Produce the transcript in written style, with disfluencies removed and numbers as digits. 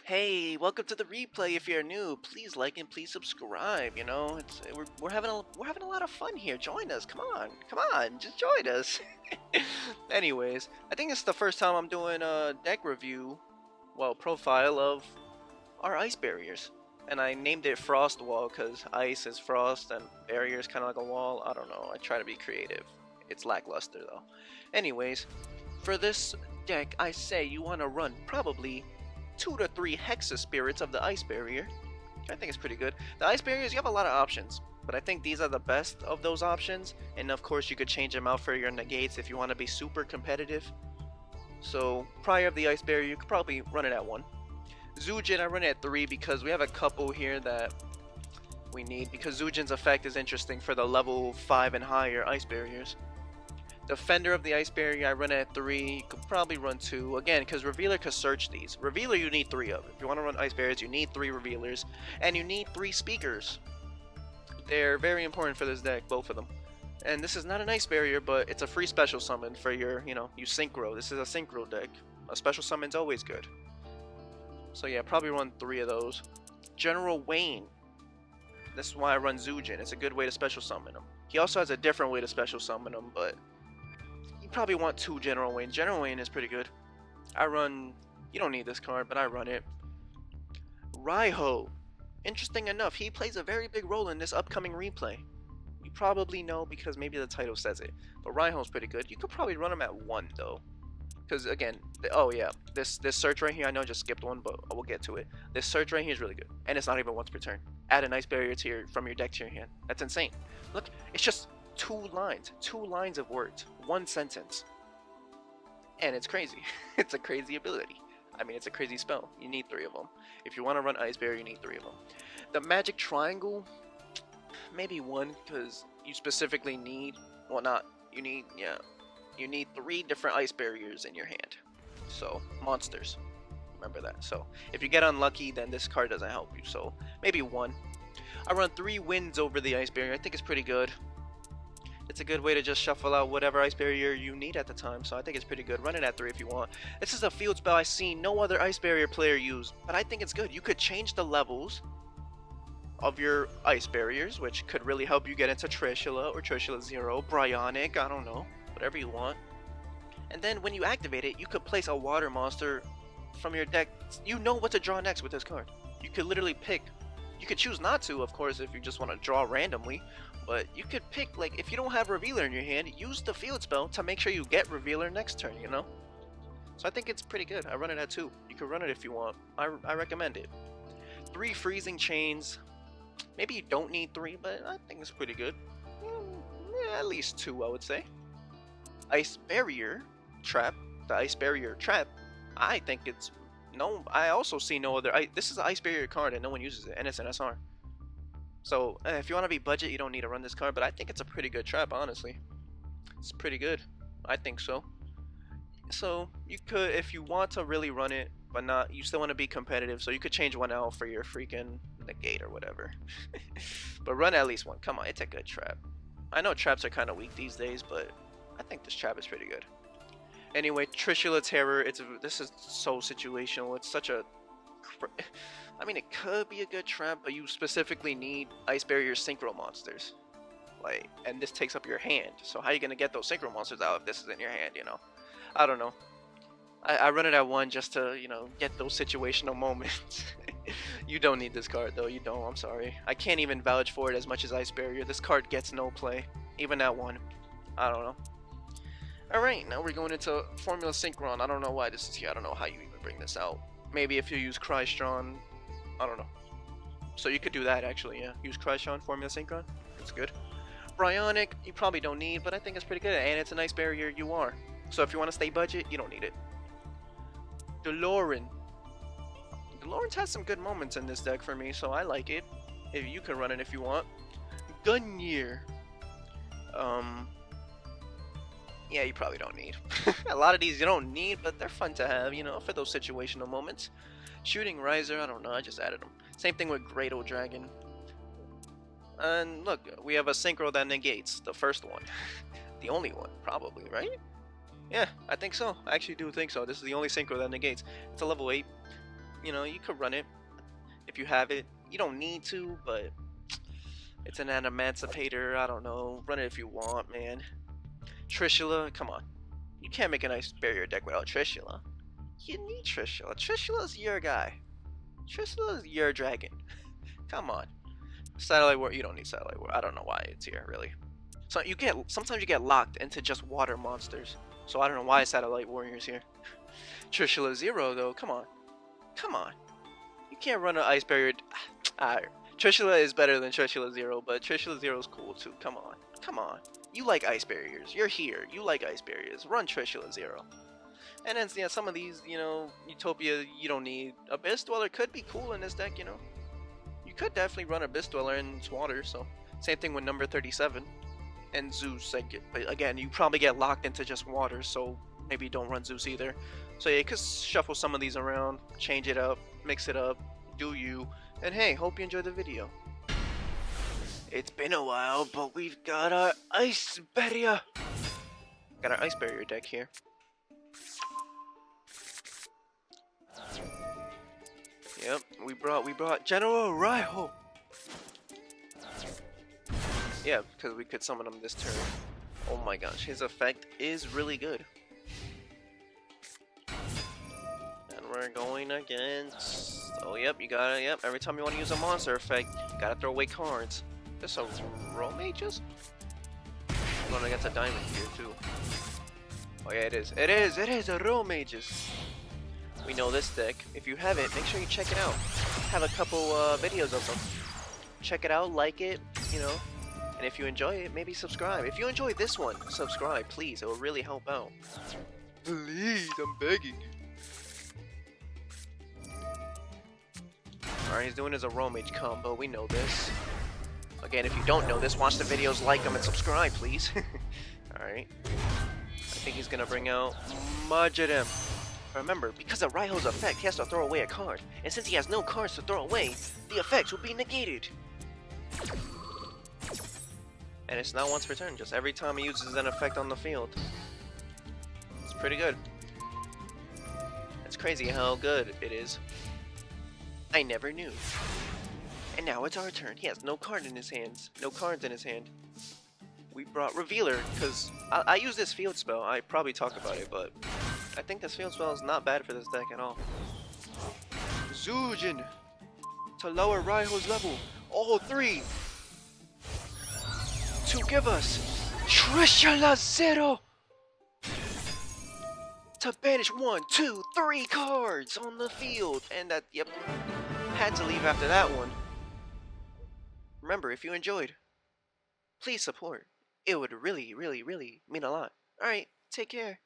Hey, welcome to the replay. If you're new, please like and please subscribe. You know, we're having a lot of fun here. Join us. Come on, just join us. Anyways, I think it's the first time I'm doing a deck review, well, profile of our ice barriers, and I named it Frost Wall because ice is frost and barrier is kind of like a wall. I don't know. I try to be creative. It's lackluster though. Anyways, for this deck, I say you want to run probably 2 to 3 Hexa Spirits of the Ice Barrier. I think it's pretty good. The Ice Barriers, you have a lot of options, but I think these are the best of those options, and of course you could change them out for your negates if you want to be super competitive. So prior of the Ice Barrier, you could probably run it at 1. Zujin, I run it at 3 because we have a couple here that we need, because Zujin's effect is interesting for the level 5 and higher Ice Barriers. Defender of the Ice Barrier, I run it at 3. You could probably run 2. Again, because Revealer could search these. Revealer, you need 3 of. If you want to run Ice Barriers, you need 3 Revealers. And you need 3 Speakers. They're very important for this deck, both of them. And this is not an Ice Barrier, but it's a free special summon for your, you Synchro. This is a Synchro deck. A special summon's always good. So yeah, probably run 3 of those. General Wayne. This is why I run Zujin. It's a good way to special summon him. He also has a different way to special summon him, but probably want 2 General Wayne. General Wayne is pretty good. You don't need this card, but I run it. Raiho. Interesting enough, he plays a very big role in this upcoming replay. You probably know because maybe the title says it, but Raiho's pretty good. You could probably run him at 1 though, because again, oh yeah, this search right here, I know I just skipped one, but we'll get to it. This search right here is really good, and it's not even once per turn. Add a nice barrier to from your deck to your hand. That's insane. Look, it's just 2 lines of words, 1 sentence, and it's crazy. It's a crazy ability. I mean, it's a crazy spell. You need 3 of them. If you want to run Ice Barrier, you need 3 of them. The Magic Triangle, maybe 1, because you specifically need, well, not, you need 3 different Ice Barriers in your hand. So, monsters. Remember that. So, if you get unlucky, then this card doesn't help you. So, maybe 1. I run 3 Winds over the Ice Barrier. I think it's pretty good. It's a good way to just shuffle out whatever Ice Barrier you need at the time, so I think it's pretty good. Run it at 3 if you want. This is a field spell I've seen no other Ice Barrier player use, but I think it's good. You could change the levels of your Ice Barriers, which could really help you get into Trishula or Trishula 0, Bryonic, I don't know, whatever you want. And then when you activate it, you could place a water monster from your deck. You know what to draw next with this card. You could literally pick. You could choose not to, of course, if you just want to draw randomly. But you could pick, like, if you don't have Revealer in your hand, use the field spell to make sure you get Revealer next turn, you know? So I think it's pretty good. I run it at 2. You can run it if you want. I recommend it. 3 Freezing Chains. Maybe you don't need 3, but I think it's pretty good. Yeah, at least 2, I would say. Ice Barrier Trap. The Ice Barrier Trap. I think it's... No, I also see no other... This is an Ice Barrier card and no one uses it, and it's an SR. So, if you want to be budget, you don't need to run this card, but I think it's a pretty good trap, honestly. It's pretty good. I think so. So, you could, if you want to really run it, but not, you still want to be competitive, so you could change 1 out for your freaking negate or whatever. But run at least 1. Come on, it's a good trap. I know traps are kind of weak these days, but I think this trap is pretty good. Anyway, Trishula Terror, this is so situational. It's such a... I mean, it could be a good trap, but you specifically need Ice Barrier Synchro monsters. Like, and this takes up your hand. So how are you going to get those Synchro monsters out if this is in your hand, you know? I don't know. I run it at 1 just to, get those situational moments. You don't need this card, though. You don't. I'm sorry. I can't even vouch for it as much as Ice Barrier. This card gets no play. Even at 1. I don't know. Alright, now we're going into Formula Synchron. I don't know why this is here. I don't know how you even bring this out. Maybe if you use Crystron, I don't know. So you could do that actually, yeah. Use Crystron, Formula Synchron. It's good. Bryonic, you probably don't need, but I think it's pretty good. And it's a nice barrier you are. So if you want to stay budget, you don't need it. DeLorean. DeLorean's has some good moments in this deck for me, so I like it. If you can run it if you want. Gunyear. Yeah, you probably don't need. A lot of these you don't need, but they're fun to have, for those situational moments. Shooting Riser, I don't know, I just added them. Same thing with Great Old Dragon. And look, we have a Synchro that negates the first one. The only one, probably, right? Yeah, I think so. I actually do think so. This is the only Synchro that negates. It's a level 8. You know, you could run it if you have it. You don't need to, but it's an emancipator. I don't know. Run it if you want, man. Trishula, come on. You can't make a nice barrier deck without Trishula. You need Trishula. Trishula's your guy. Trishula's your dragon. Come on. Satellite War. You don't need Satellite War. I don't know why it's here, really. So sometimes you get locked into just water monsters. So I don't know why Satellite Warrior's here. Trishula Zero though, come on. Come on. You can't run an ice barrier. Trishula is better than Trishula Zero, but Trishula Zero's cool too. Come on. Come on. You like ice barriers. You're here. You like ice barriers. Run Trishula Zero. And then yeah, some of these, you know, Utopia you don't need. Abyss Dweller could be cool in this deck, you know. You could definitely run Abyss Dweller in its water, so same thing with number 37. And Zeus, like, but again, you probably get locked into just water, so maybe don't run Zeus either. So yeah, you could shuffle some of these around, change it up, mix it up, do you. And hey, hope you enjoyed the video. It's been a while, but we've got our ice barrier. Got our ice barrier deck here. Yep, we brought General Raiho. Yeah, because we could summon him this turn. Oh my gosh, his effect is really good. And we're going against... Oh, yep, you gotta... Yep, every time you want to use a monster effect, you gotta throw away cards. There's some Roll Mages? I'm going against a Diamond here, too. Oh yeah, it is. It is a Roll Mages. We know this deck. If you have it, make sure you check it out. Have a couple videos of them. Check it out, like it, you know. And if you enjoy it, maybe subscribe. If you enjoy this one, subscribe, please. It will really help out. Please, I'm begging. Alright, he's doing his Aromage combo. We know this. Again, if you don't know this, watch the videos, like them, and subscribe, please. Alright. I think he's going to bring out Majidem. Remember, because of Raiho's effect, he has to throw away a card. And since he has no cards to throw away, the effects will be negated. And it's not once per turn, just every time he uses an effect on the field. It's pretty good. It's crazy how good it is. I never knew. And now it's our turn. He has no card in his hands. No cards in his hand. We brought Revealer, because I use this field spell. I probably talk about it, but I think this field spell is not bad for this deck at all. Zujin! To lower Raiho's level. All three! To give us Trishula Zero! To banish 1, 2, 3 cards on the field. And that, yep, had to leave after that one. Remember, if you enjoyed, please support. It would really, really, really mean a lot. Alright, take care.